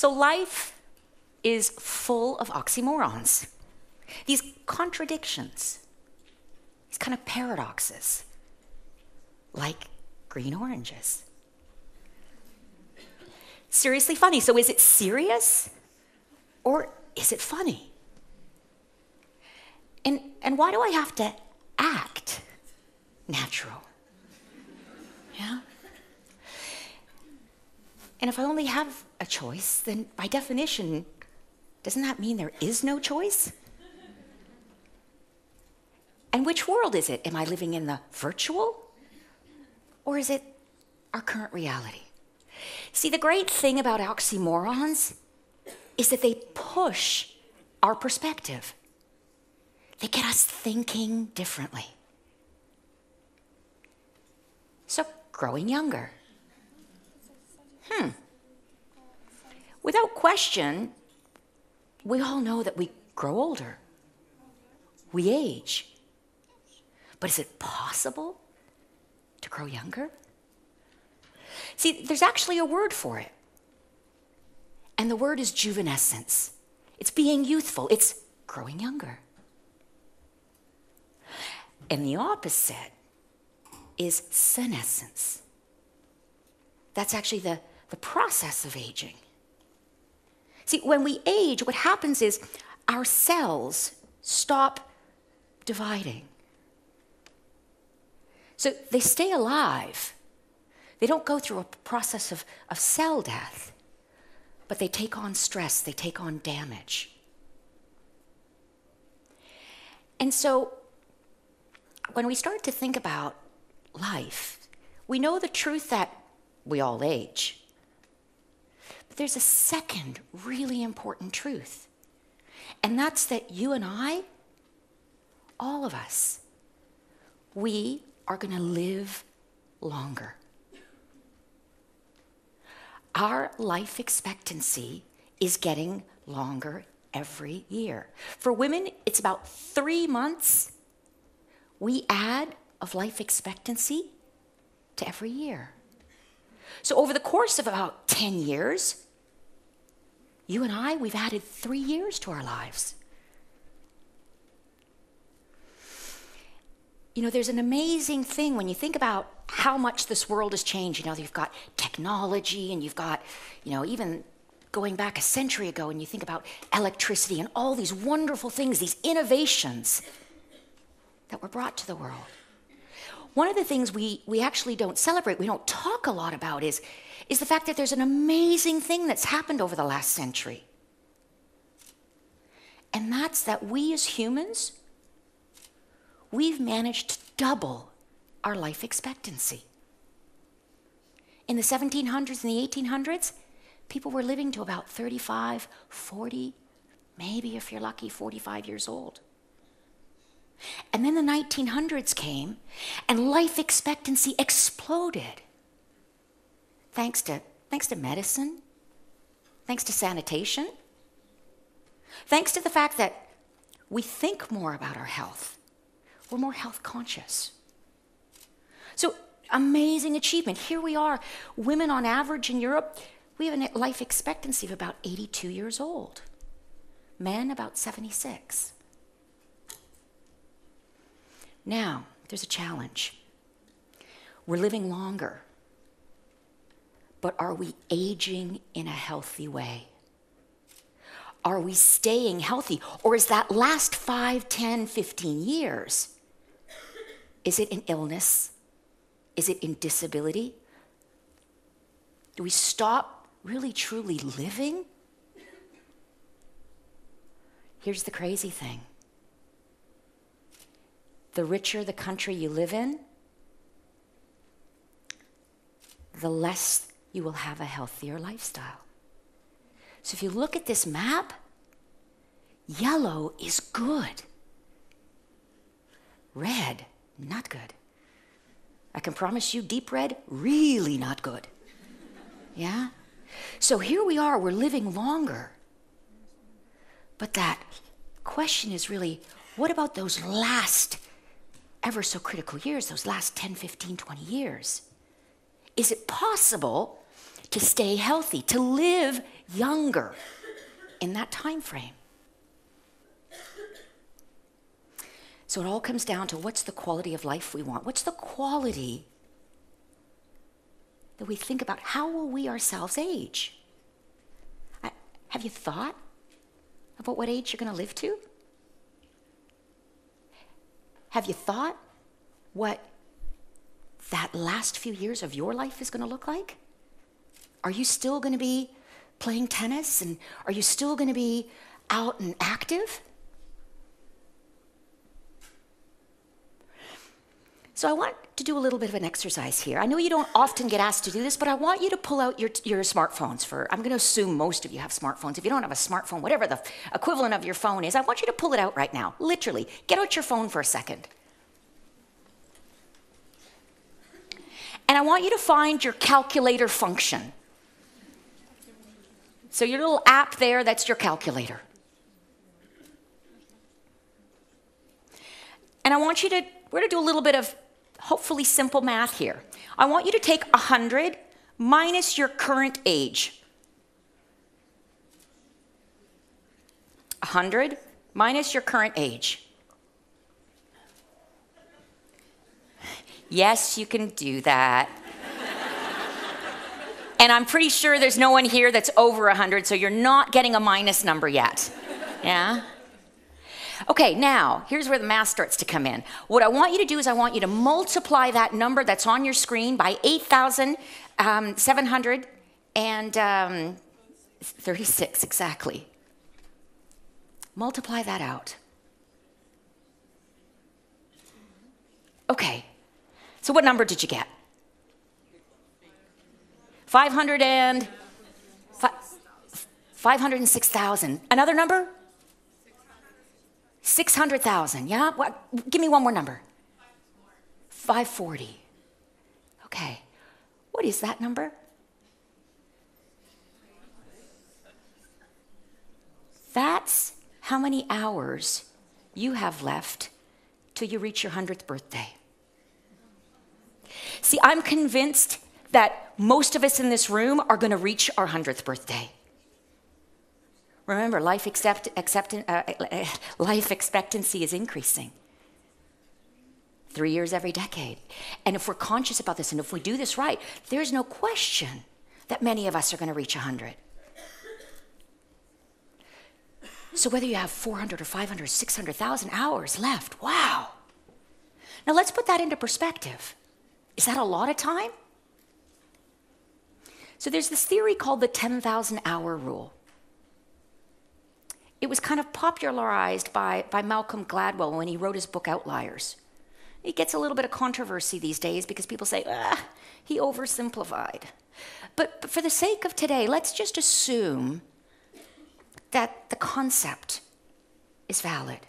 So life is full of oxymorons, these contradictions, these kind of paradoxes, like green oranges. Seriously funny. So is it serious or is it funny? And why do I have to act natural? Yeah? And if I only have a choice, then by definition, doesn't that mean there is no choice? And which world is it? Am I living in the virtual? Or is it our current reality? See, the great thing about oxymorons is that they push our perspective. They get us thinking differently. So, growing younger. Without question, we all know that we grow older. We age. But is it possible to grow younger? See, there's actually a word for it. And the word is juvenescence. It's being youthful. It's growing younger. And the opposite is senescence. That's actually the process of aging. See, when we age, what happens is our cells stop dividing. So they stay alive. They don't go through a process of cell death, but they take on stress, they take on damage. And so when we start to think about life, we know the truth that we all age. But there's a second really important truth, and that's that you and I, all of us, we are going to live longer. Our life expectancy is getting longer every year. For women, it's about 3 months we add of life expectancy to every year. So over the course of about 10 years, you and I, we've added 3 years to our lives. You know, there's an amazing thing when you think about how much this world has changed. You know, you've got technology and you've got, you know, even going back a century ago, and you think about electricity and all these wonderful things, these innovations that were brought to the world. One of the things we actually don't celebrate, we don't talk a lot about is the fact that there's an amazing thing that's happened over the last century. And that's that we as humans, we've managed to double our life expectancy. In the 1700s and the 1800s, people were living to about 35, 40, maybe if you're lucky, 45 years old. And then the 1900s came, and life expectancy exploded. Thanks to medicine, thanks to sanitation, thanks to the fact that we think more about our health. We're more health conscious. So, amazing achievement. Here we are, women on average in Europe, we have a life expectancy of about 82 years old. Men, about 76. Now, there's a challenge. We're living longer, but are we aging in a healthy way? Are we staying healthy? Or is that last 5, 10, 15 years, is it in illness? Is it in disability? Do we stop really truly living? Here's the crazy thing. The richer the country you live in, the less you will have a healthier lifestyle. So if you look at this map, yellow is good. Red, not good. I can promise you deep red, really not good. Yeah? So here we are, we're living longer. But that question is really, what about those last ever so critical years, those last 10, 15, 20 years? Is it possible to stay healthy, to live younger in that time frame. So it all comes down to what's the quality of life we want? What's the quality that we think about? How will we ourselves age? Have you thought about what age you're going to live to? Have you thought what that last few years of your life is going to look like? Are you still going to be playing tennis? And are you still going to be out and active? So I want to do a little bit of an exercise here. I know you don't often get asked to do this, but I want you to pull out your smartphones I'm going to assume most of you have smartphones. If you don't have a smartphone, whatever the equivalent of your phone is, I want you to pull it out right now. Literally, get out your phone for a second. And I want you to find your calculator function. So your little app there, that's your calculator. And I want you to, we're going to do a little bit of hopefully simple math here. I want you to take 100 minus your current age. 100 minus your current age. Yes, you can do that. And I'm pretty sure there's no one here that's over 100, so you're not getting a minus number yet. Yeah? Okay, now, here's where the math starts to come in. What I want you to do is I want you to multiply that number that's on your screen by 8,736, exactly. Multiply that out. Okay, so what number did you get? 506,000. Another number? 600,000, yeah? What? Give me one more number. 540. Okay. What is that number? That's how many hours you have left till you reach your 100th birthday. See, I'm convinced that most of us in this room are going to reach our 100th birthday. Remember, life expectancy is increasing. 3 years every decade. And if we're conscious about this and if we do this right, there's no question that many of us are going to reach 100. So whether you have 400 or 500, 600,000 hours left, wow. Now let's put that into perspective. Is that a lot of time? So there's this theory called the 10,000 hour rule. It was kind of popularized by Malcolm Gladwell when he wrote his book Outliers. It gets a little bit of controversy these days because people say, he oversimplified. But for the sake of today, let's just assume that the concept is valid.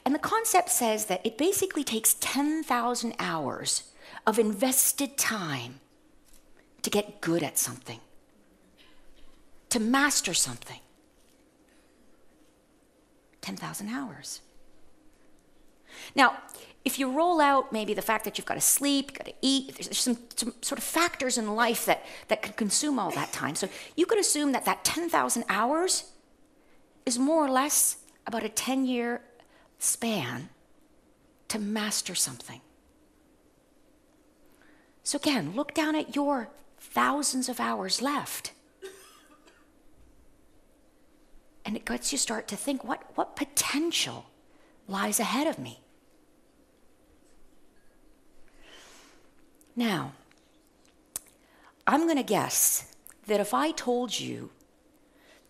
And the concept says that it basically takes 10,000 hours of invested time to get good at something, to master something. 10,000 hours. Now, if you roll out maybe the fact that you've got to sleep, you've got to eat, there's some sort of factors in life that can consume all that time. So you could assume that 10,000 hours is more or less about a 10-year span to master something. So again, look down at your thousands of hours left. And it gets you start to think, what potential lies ahead of me? Now, I'm going to guess that if I told you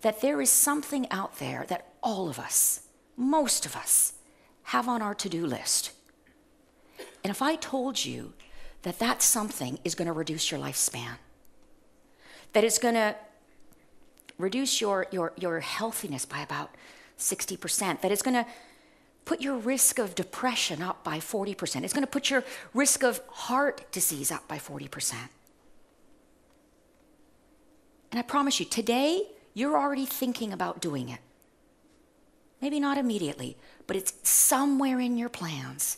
that there is something out there that all of us, most of us, have on our to-do list, and if I told you that that something is going to reduce your lifespan, that it's going to reduce your healthiness by about 60%, that it's going to put your risk of depression up by 40%. It's going to put your risk of heart disease up by 40%. And I promise you, today, you're already thinking about doing it. Maybe not immediately, but it's somewhere in your plans.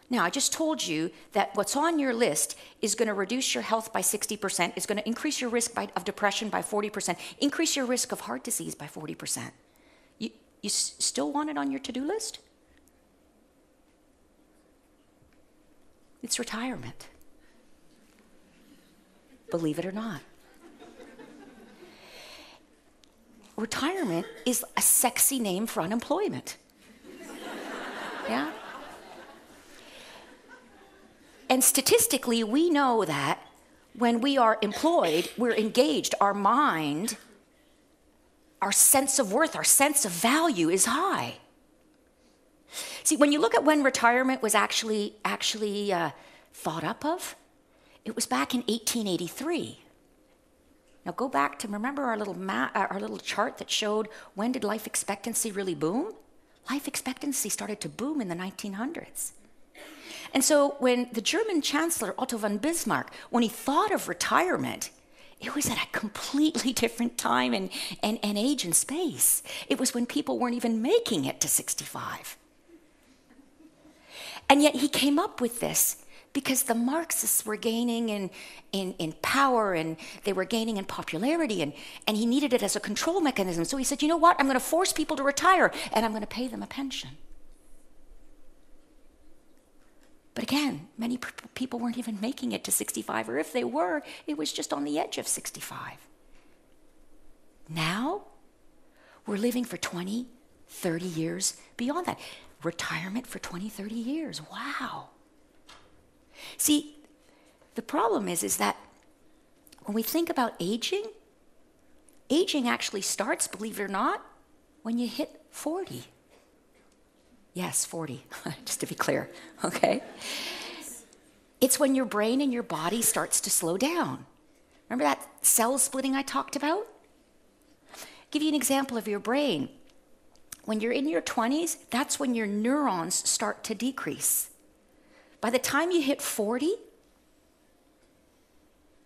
Now, I just told you that what's on your list is going to reduce your health by 60%, is going to increase your risk of depression by 40%, increase your risk of heart disease by 40%. You still want it on your to-do list? It's retirement. Believe it or not. Retirement is a sexy name for unemployment. Yeah? And statistically, we know that when we are employed, we're engaged, our mind, our sense of worth, our sense of value is high. See, when you look at when retirement was actually thought up of, it was back in 1883. Now go back to, remember our little chart that showed when did life expectancy really boom? Life expectancy started to boom in the 1900s. And so when the German Chancellor Otto von Bismarck, when he thought of retirement, it was at a completely different time and age and space. It was when people weren't even making it to 65. And yet he came up with this because the Marxists were gaining in power and they were gaining in popularity and he needed it as a control mechanism. So he said, you know what, I'm going to force people to retire and I'm going to pay them a pension. But again, many people weren't even making it to 65, or if they were, it was just on the edge of 65. Now, we're living for 20, 30 years beyond that. Retirement for 20, 30 years. Wow. See, the problem is that when we think about aging, aging actually starts, believe it or not, when you hit 40. Yes, 40, just to be clear, okay? It's when your brain and your body starts to slow down. Remember that cell splitting I talked about? I'll give you an example of your brain. When you're in your 20s, that's when your neurons start to decrease. By the time you hit 40,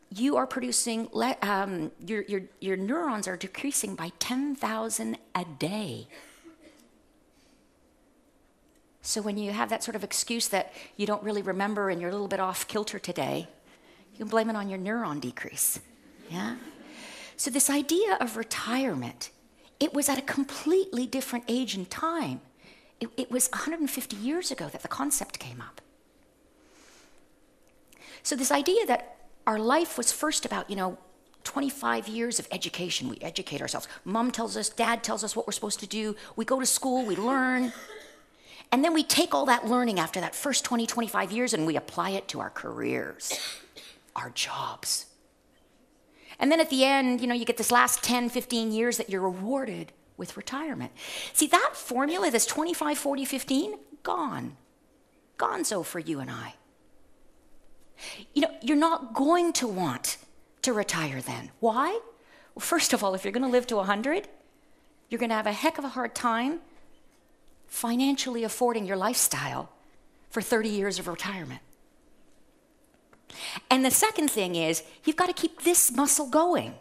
you are producing, your neurons are decreasing by 10,000 a day. So when you have that sort of excuse that you don't really remember and you're a little bit off kilter today, you can blame it on your neuron decrease. Yeah? So this idea of retirement, it was at a completely different age and time. It was 150 years ago that the concept came up. So this idea that our life was first about, 25 years of education. We educate ourselves. Mom tells us, dad tells us what we're supposed to do. We go to school, we learn. And then we take all that learning after that first 20, 25 years and we apply it to our careers, our jobs. And then at the end, you get this last 10, 15 years that you're rewarded with retirement. See, that formula, this 25, 40, 15, gone. Gonzo for you and I. You're not going to want to retire then. Why? Well, first of all, if you're going to live to 100, you're going to have a heck of a hard time financially affording your lifestyle for 30 years of retirement. And the second thing is, you've got to keep this muscle going.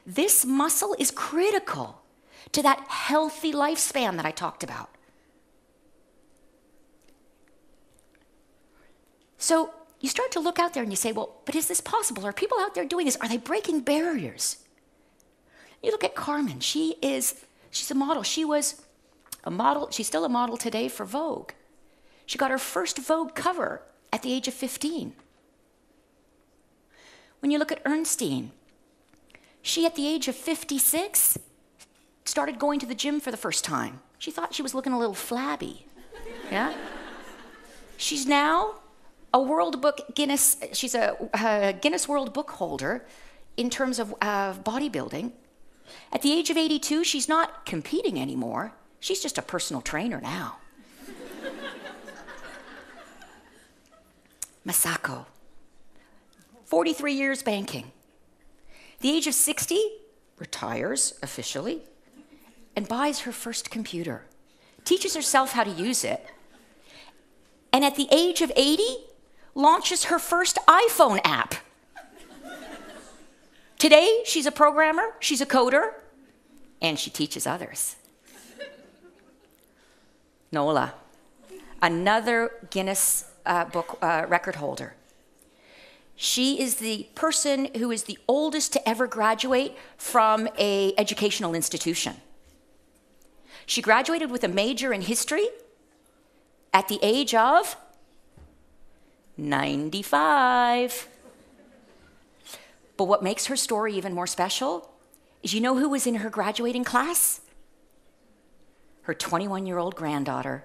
This muscle is critical to that healthy lifespan that I talked about. So you start to look out there and you say, well, but is this possible? Are people out there doing this? Are they breaking barriers? You look at Carmen. She's a model. She was a model. She's still a model today for Vogue. She got her first Vogue cover at the age of 15. When you look at Ernstine, she at the age of 56 started going to the gym for the first time. She thought she was looking a little flabby. Yeah? She's now she's a Guinness World Book holder in terms of bodybuilding. At the age of 82, she's not competing anymore. She's just a personal trainer now. Masako, 43 years banking. The age of 60, retires officially, and buys her first computer. Teaches herself how to use it. And at the age of 80, launches her first iPhone app. Today, she's a programmer, she's a coder, and she teaches others. Nola, another Guinness Book record holder. She is the person who is the oldest to ever graduate from an educational institution. She graduated with a major in history at the age of 95. But what makes her story even more special is, you know who was in her graduating class? Her 21-year-old granddaughter,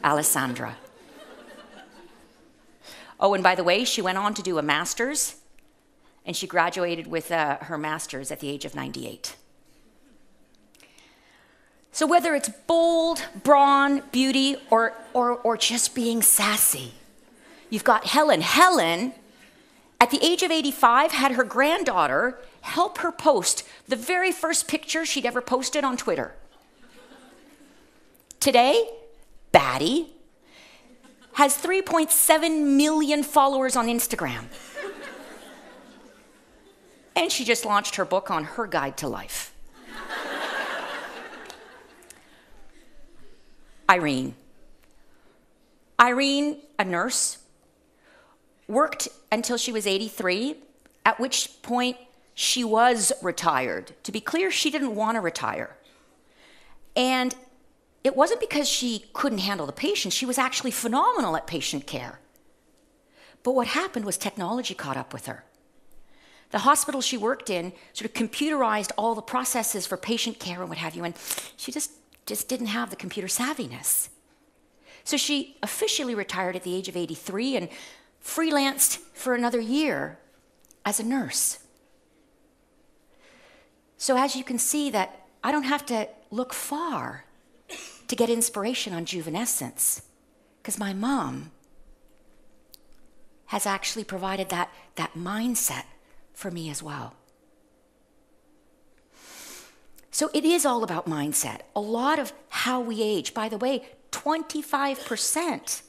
Alessandra. Oh, and by the way, she went on to do a master's, and she graduated with her master's at the age of 98. So whether it's bold, brawn, beauty, or just being sassy, you've got Helen. Helen, at the age of 85, had her granddaughter help her post the very first picture she'd ever posted on Twitter. Today, Batty has 3.7 million followers on Instagram. And she just launched her book on her guide to life. Irene, a nurse, worked until she was 83, at which point she was retired. To be clear, she didn't want to retire. And it wasn't because she couldn't handle the patient. She was actually phenomenal at patient care. But what happened was technology caught up with her. The hospital she worked in sort of computerized all the processes for patient care and what have you, and she just didn't have the computer savviness. So she officially retired at the age of 83 and freelanced for another year as a nurse. So as you can see, that I don't have to look far to get inspiration on juvenescence, because my mom has actually provided that mindset for me as well. So it is all about mindset. A lot of how we age. By the way, 25%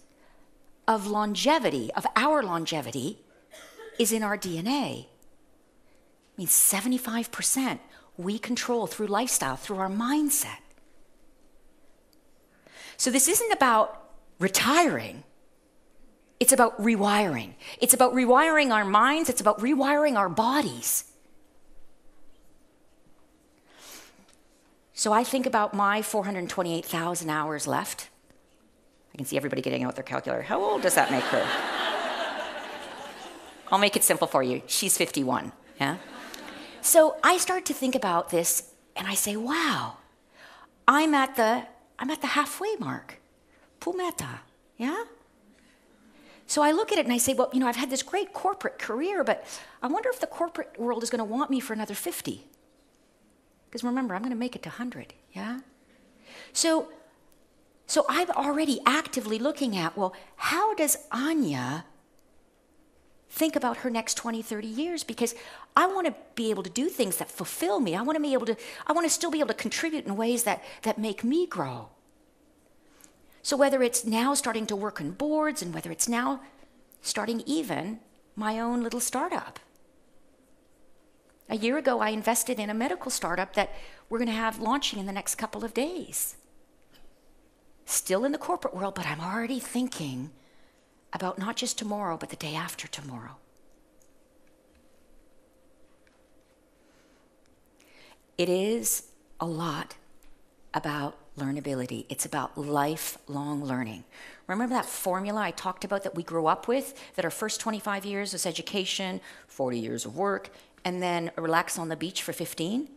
of longevity, of our longevity, is in our DNA. It means 75% we control through lifestyle, through our mindset. So this isn't about retiring. It's about rewiring. It's about rewiring our minds. It's about rewiring our bodies. So I think about my 428,000 hours left. I can see everybody getting out their calculator. How old does that make her? I'll make it simple for you. She's 51, yeah? So I start to think about this and I say, wow, I'm at the halfway mark. Pumeta, yeah? So I look at it and I say, well, I've had this great corporate career, but I wonder if the corporate world is going to want me for another 50. Because remember, I'm going to make it to 100, yeah? So I'm already actively looking at, well, how does Ania think about her next 20, 30 years? Because I want to be able to do things that fulfill me. I want to still be able to contribute in ways that make me grow. So whether it's now starting to work on boards, and whether it's now starting even my own little startup. A year ago, I invested in a medical startup that we're going to have launching in the next couple of days. Still in the corporate world, but I'm already thinking about not just tomorrow, but the day after tomorrow. It is a lot about learnability. It's about lifelong learning. Remember that formula I talked about that we grew up with, that our first 25 years was education, 40 years of work, and then relax on the beach for 15?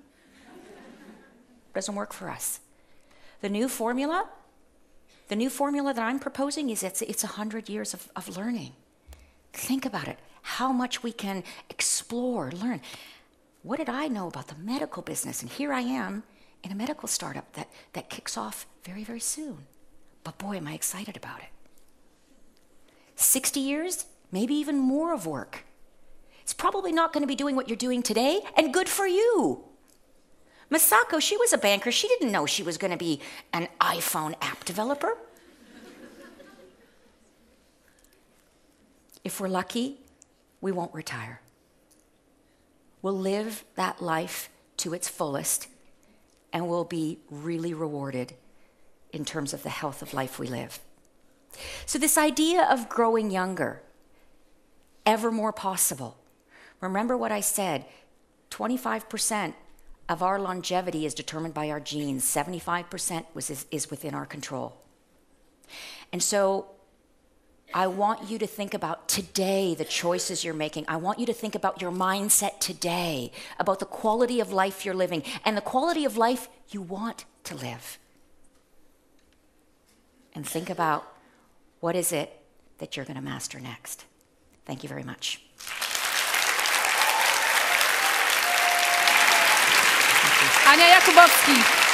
Doesn't work for us. The new formula that I'm proposing is it's 100 years of learning. Think about it, how much we can explore, learn. What did I know about the medical business? And here I am in a medical startup that kicks off very, very soon. But boy, am I excited about it. 60 years, maybe even more of work. It's probably not going to be doing what you're doing today, and good for you. Masako, she was a banker. She didn't know she was going to be an iPhone app developer. If we're lucky, we won't retire. We'll live that life to its fullest, and we'll be really rewarded in terms of the health of life we live. So this idea of growing younger, ever more possible. Remember what I said, 25% of our longevity is determined by our genes, 75% is within our control. And so I want you to think about today, the choices you're making. I want you to think about your mindset today, about the quality of life you're living and the quality of life you want to live. And think about what is it that you're going to master next. Thank you very much. Ania Jakubowski.